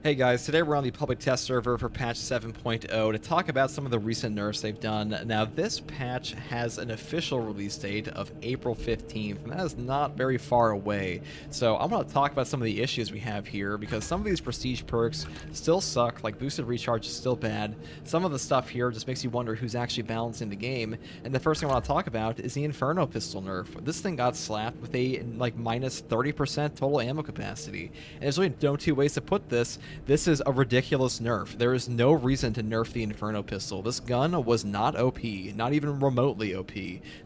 Hey guys, today we're on the public test server for patch 7.0 to talk about some of the recent nerfs they've done. Now, this patch has an official release date of April 15th, and that is not very far away. So I'm going to talk about some of the issues we have here, because some of these prestige perks still suck, like boosted recharge is still bad. Some of the stuff here just makes you wonder who's actually balancing the game. And the first thing I want to talk about is the Inferno pistol nerf. This thing got slapped with a minus 30% total ammo capacity. And there's really no two ways to put this. This is a ridiculous nerf. There is no reason to nerf the Inferno pistol. This gun was not OP, not even remotely OP.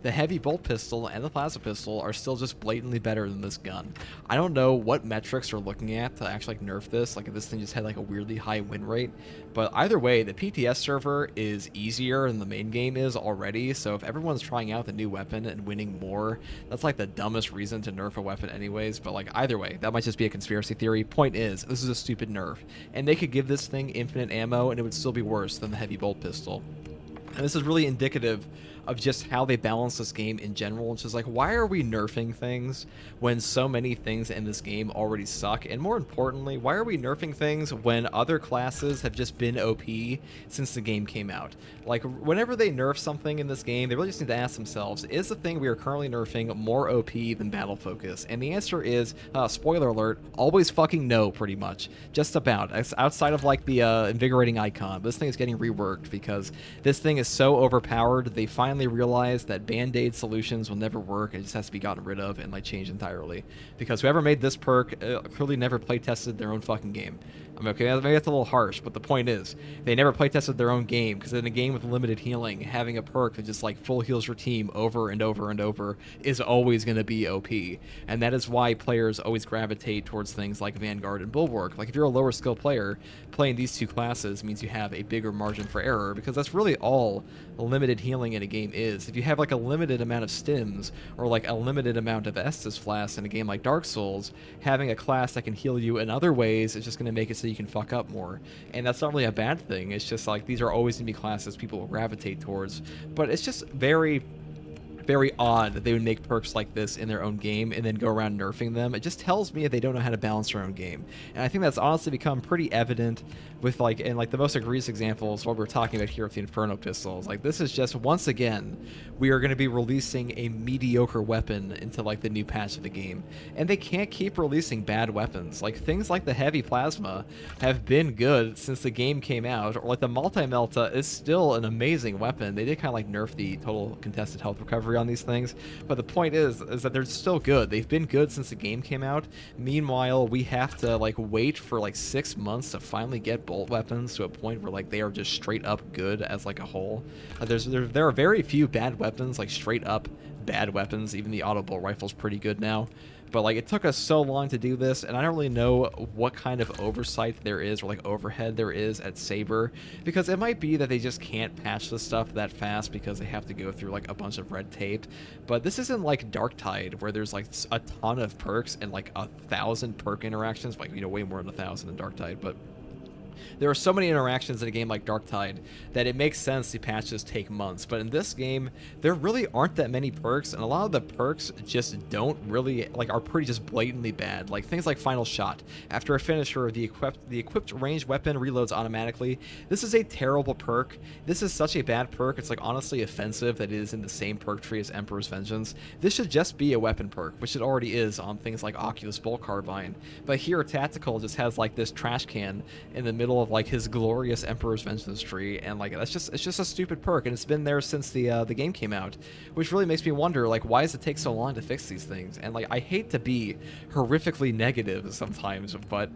The heavy bolt pistol and the plasma pistol are still just blatantly better than this gun. I don't know what metrics they're looking at to actually nerf this, like if this thing just had a weirdly high win rate, but either way, the PTS server is easier than the main game is already, so if everyone's trying out the new weapon and winning more, that's the dumbest reason to nerf a weapon anyways, but either way, that might just be a conspiracy theory. Point is, this is a stupid nerf. And they could give this thing infinite ammo and it would still be worse than the heavy bolt pistol. And this is really indicative of just how they balance this game in general. It's just why are we nerfing things when so many things in this game already suck? And more importantly, why are we nerfing things when other classes have just been OP since the game came out? Whenever they nerf something in this game, they really just need to ask themselves, is the thing we are currently nerfing more OP than battle focus? And the answer is, spoiler alert, always fucking no, pretty much. Just about. Outside of the invigorating icon. This thing is getting reworked because this thing is so overpowered, they finally realized that band-aid solutions will never work. It just has to be gotten rid of and changed entirely, because whoever made this perk clearly never play tested their own fucking game. I mean, okay, maybe that's a little harsh, but the point is they never play tested their own game, because in a game with limited healing, having a perk that just full heals your team over and over and over is always going to be OP. And that is why players always gravitate towards things like Vanguard and Bulwark. If you're a lower skill player, playing these two classes means you have a bigger margin for error, because that's really all limited healing in a game is. If you have a limited amount of stims or a limited amount of Estus flasks in a game like Dark Souls, having a class that can heal you in other ways is just going to make it so you can fuck up more. And that's not really a bad thing. It's just these are always going to be classes people will gravitate towards. But it's just very odd that they would make perks like this in their own game and then go around nerfing them. It just tells me that they don't know how to balance their own game. And I think that's honestly become pretty evident with the most egregious example is what we're talking about here with the Inferno pistols. This is just, once again, we are going to be releasing a mediocre weapon into the new patch of the game. And they can't keep releasing bad weapons. Things like the heavy plasma have been good since the game came out, or the multi-melta is still an amazing weapon. They did kind of nerf the total contested health recovery on these things, but the point is that they're still good. They've been good since the game came out. Meanwhile, we have to wait for 6 months to finally get bolt weapons to a point where they are just straight up good as a whole. There are very few bad weapons, straight up bad weapons. Even the auto bolt rifle's pretty good now. But it took us so long to do this, and I don't really know what kind of oversight there is, or overhead there is at Saber, because it might be that they just can't patch this stuff that fast because they have to go through a bunch of red tape. But this isn't like Darktide, where there's a ton of perks and 1,000 perk interactions, way more than 1,000 in Darktide, but there are so many interactions in a game like Darktide that it makes sense the patches take months. But in this game, there really aren't that many perks, and a lot of the perks just don't really, are pretty just blatantly bad. Things like Final Shot. After a finisher, the equipped ranged weapon reloads automatically. This is a terrible perk. This is such a bad perk, it's honestly offensive that it is in the same perk tree as Emperor's Vengeance. This should just be a weapon perk, which it already is on things like Oculus Bolt Carbine. But here, Tactical just has this trash can in the middle of his glorious Emperor's Vengeance tree, and it's just a stupid perk, and it's been there since the game came out, which really makes me wonder why does it take so long to fix these things? And I hate to be horrifically negative sometimes, but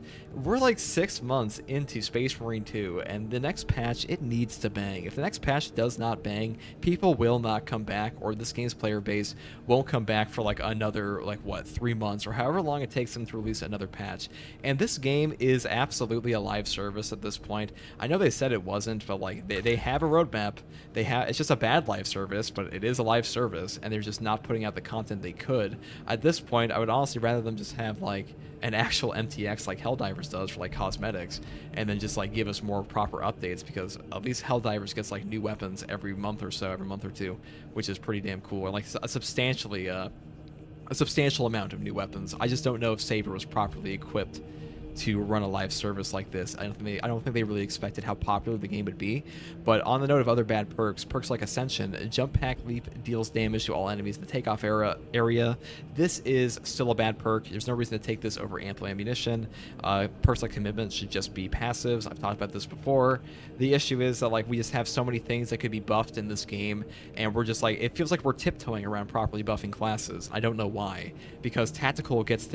we're 6 months into Space Marine 2, and the next patch, it needs to bang. If the next patch does not bang, people will not come back, or this game's player base won't come back for another 3 months, or however long it takes them to release another patch. And this game is absolutely a live service at this point. I know they said it wasn't, but they have a roadmap. It's just a bad live service, but it is a live service, and they're just not putting out the content they could. At this point, I would honestly rather them just have an actual MTX like Helldivers does for cosmetics, and then just give us more proper updates, because at least Helldivers gets new weapons every month or so, every month or two, which is pretty damn cool, and a substantial amount of new weapons. I just don't know if Saber was properly equipped to run a live service like this. I don't think they really expected how popular the game would be. But on the note of other bad perks, perks like Ascension, Jump Pack Leap deals damage to all enemies in the takeoff area. This is still a bad perk. There's no reason to take this over ample ammunition. Perks like Commitment should just be passives. I've talked about this before. The issue is that like we just have so many things that could be buffed in this game, and we're just like, it feels like we're tiptoeing around properly buffing classes. I don't know why, because Tactical gets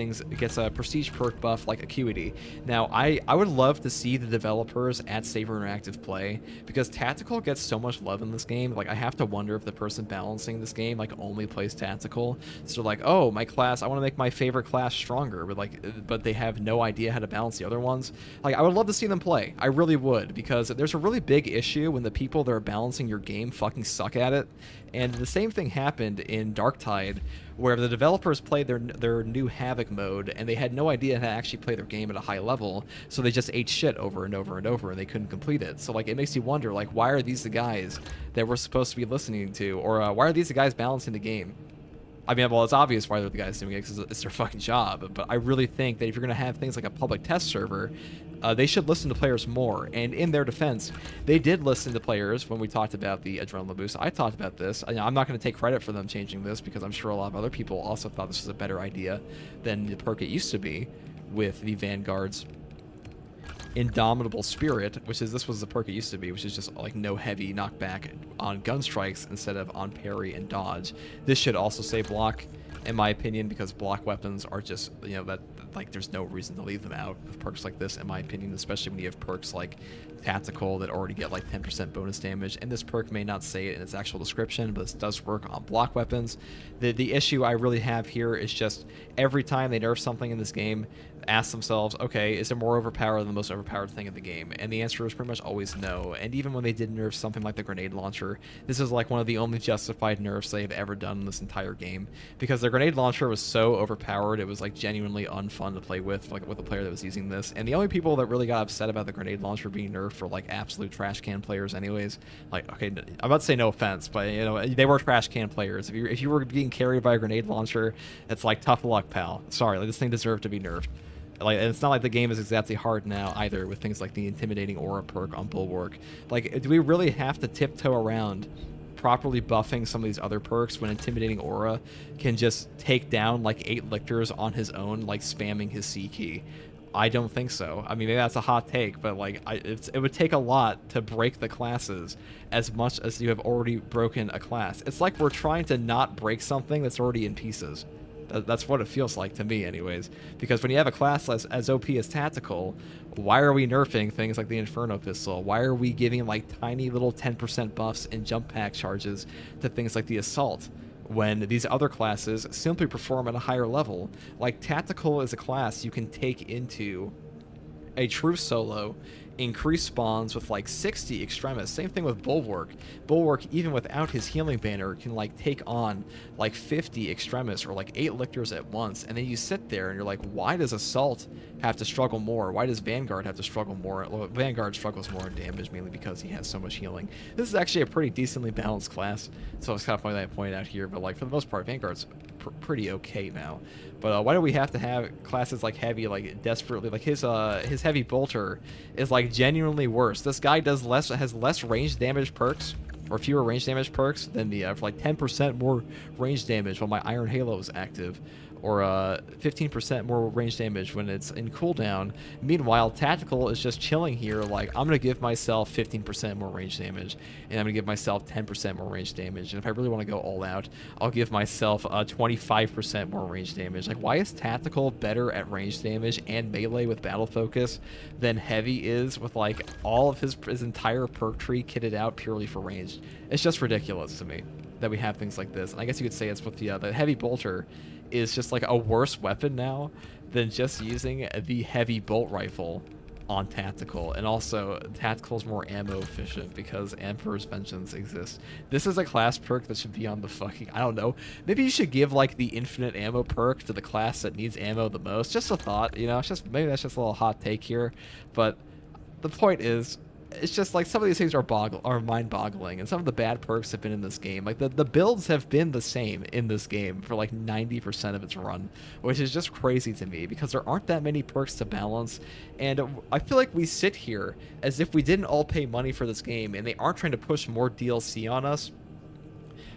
a prestige perk buff like Acuity. Now, I would love to see the developers at Saber Interactive play, because Tactical gets so much love in this game. Like, I have to wonder if the person balancing this game like only plays Tactical. So like, oh, my class, I want to make my favorite class stronger, but they have no idea how to balance the other ones. Like, I would love to see them play. I really would, because there's a really big issue when the people that are balancing your game fucking suck at it. And the same thing happened in Darktide, where the developers played their new Havoc mode, and they had no idea how to actually play their game at a high level, so they just ate shit over and over and over, and they couldn't complete it. So like, it makes you wonder, like, why are these the guys that we're supposed to be listening to, or why are these the guys balancing the game? I mean, well, it's obvious why they're the guys doing it, because it's their fucking job. But I really think that if you're going to have things like a public test server, they should listen to players more. And in their defense, they did listen to players when we talked about the Adrenaline Boost. I talked about this. I'm not going to take credit for them changing this, because I'm sure a lot of other people also thought this was a better idea than the perk it used to be with the Vanguard's Indomitable Spirit, this was the perk it used to be, which is just like no heavy knockback on gun strikes instead of on parry and dodge. This should also say block, in my opinion, because block weapons are just, that like there's no reason to leave them out with perks like this, in my opinion, especially when you have perks like Tactical that already get like 10% bonus damage. And this perk may not say it in its actual description, but this does work on block weapons. The issue I really have here is just every time they nerf something in this game, ask themselves, okay, is it more overpowered than the most overpowered thing in the game? And the answer is pretty much always no. And even when they did nerf something like the grenade launcher, this is like one of the only justified nerfs they've ever done in this entire game, because their grenade launcher was so overpowered, it was like genuinely unfun to play with, like with a player that was using this. And the only people that really got upset about the grenade launcher being nerfed were like absolute trash can players anyways. Like, okay, I'm about to say no offense, but they were trash can players. If you were being carried by a grenade launcher, it's like tough luck, pal. Sorry, like this thing deserved to be nerfed. Like, and it's not like the game is exactly hard now either, with things like the Intimidating Aura perk on Bulwark. Like, do we really have to tiptoe around properly buffing some of these other perks when Intimidating Aura can just take down like 8 lictors on his own, like spamming his C key? I don't think so. I mean, maybe that's a hot take, but like, it would take a lot to break the classes as much as you have already broken a class. It's like we're trying to not break something that's already in pieces. That's what it feels like to me anyways, because when you have a class as OP as Tactical, why are we nerfing things like the Inferno pistol? Why are we giving like tiny little 10% buffs and jump pack charges to things like the Assault, when these other classes simply perform at a higher level? Like, Tactical is a class you can take into a true solo, increase spawns with like 60 extremis. Same thing with Bulwark. Bulwark, even without his healing banner, can like take on like 50 extremis or like 8 lictors at once. And then you sit there and you're like, why does Assault have to struggle more? Why does Vanguard have to struggle more? Well, Vanguard struggles more in damage, mainly because he has so much healing. This is actually a pretty decently balanced class, so it's kind of funny that I pointed out here, but like for the most part, Vanguard's pretty okay now. But why do we have to have classes like Heavy, like desperately, like his Heavy Bolter is like genuinely worse. This guy has less range damage perks, or fewer range damage perks than the for like 10% more range damage while my Iron Halo is active, or 15% more range damage when it's in cooldown. Meanwhile, Tactical is just chilling here, like, I'm going to give myself 15% more range damage, and I'm going to give myself 10% more range damage, and if I really want to go all out, I'll give myself 25% more range damage. Like, why is Tactical better at range damage and melee with battle focus than Heavy is with, like, all of his entire perk tree kitted out purely for range? It's just ridiculous to me that we have things like this. And I guess you could say it's with the Heavy Bolter is just like a worse weapon now than just using the Heavy Bolt Rifle on Tactical. And also, Tactical is more ammo efficient because Emperor's Vengeance exists. This is a class perk that should be on the fucking, I don't know, maybe you should give like the infinite ammo perk to the class that needs ammo the most. Just a thought, it's just, maybe that's just a little hot take here, but the point is, it's just like some of these things are mind-boggling, and some of the bad perks have been in this game. Like the builds have been the same in this game for like 90% of its run, which is just crazy to me because there aren't that many perks to balance. And I feel like we sit here as if we didn't all pay money for this game, and they aren't trying to push more DLC on us,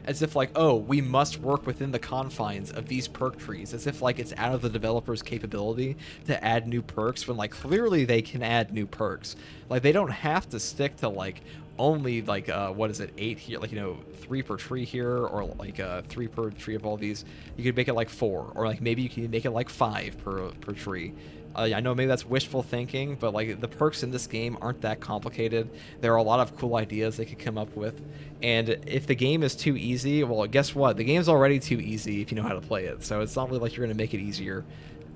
as if like, oh, we must work within the confines of these perk trees, as if like it's out of the developer's capability to add new perks, when like clearly they can add new perks. Like they don't have to stick to like only like what is it, 8 here, like, you know, 3 per tree here, or like 3 per tree of all these. You could make it like 4, or like maybe you can make it like 5 per tree. I know maybe that's wishful thinking, but like the perks in this game aren't that complicated. There are a lot of cool ideas they could come up with, and if the game is too easy, well, guess what? The game's already too easy if you know how to play it, so it's not really like you're going to make it easier.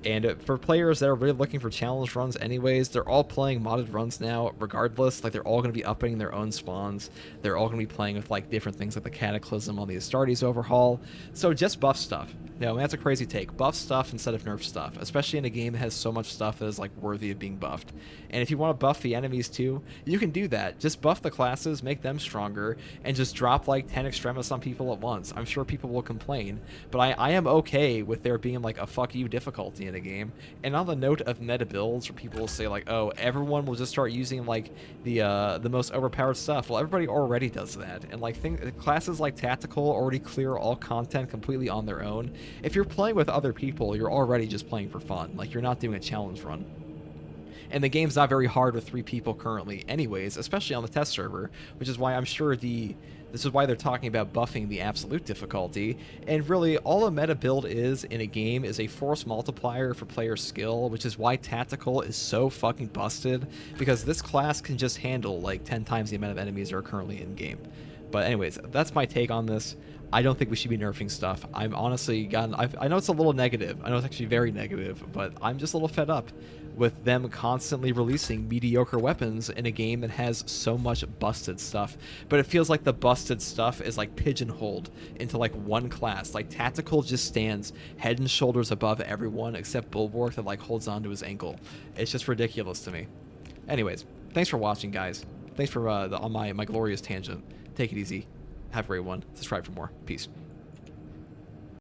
And for players that are really looking for challenge runs anyways, they're all playing modded runs now regardless. Like they're all going to be upping their own spawns. They're all going to be playing with like different things like the Cataclysm on the Astartes overhaul. So just buff stuff. No, that's a crazy take. Buff stuff instead of nerf stuff, especially in a game that has so much stuff that is like worthy of being buffed. And if you want to buff the enemies too, you can do that. Just buff the classes, make them stronger, and just drop like 10 extremis on people at once. I'm sure people will complain, but I am okay with there being like a fuck you difficulty in a game. And on the note of meta builds, where people will say like, oh, everyone will just start using like the most overpowered stuff. Well, everybody already does that, and like classes like Tactical already clear all content completely on their own. If you're playing with other people, you're already just playing for fun. Like you're not doing a challenge run. And the game's not very hard with 3 people currently anyways, especially on the test server, which is why I'm sure this is why they're talking about buffing the absolute difficulty. And really, all a meta build is in a game is a force multiplier for player skill, which is why Tactical is so fucking busted, because this class can just handle like 10 times the amount of enemies that are currently in game. But anyways, that's my take on this. I don't think we should be nerfing stuff. I'm honestly I know it's a little negative. I know it's actually very negative, but I'm just a little fed up with them constantly releasing mediocre weapons in a game that has so much busted stuff. But it feels like the busted stuff is like pigeonholed into like one class. Like Tactical just stands head and shoulders above everyone except Bulwark that like holds onto his ankle. It's just ridiculous to me. Anyways, thanks for watching, guys. Thanks for on my glorious tangent. Take it easy. Have a great one. Subscribe for more. Peace.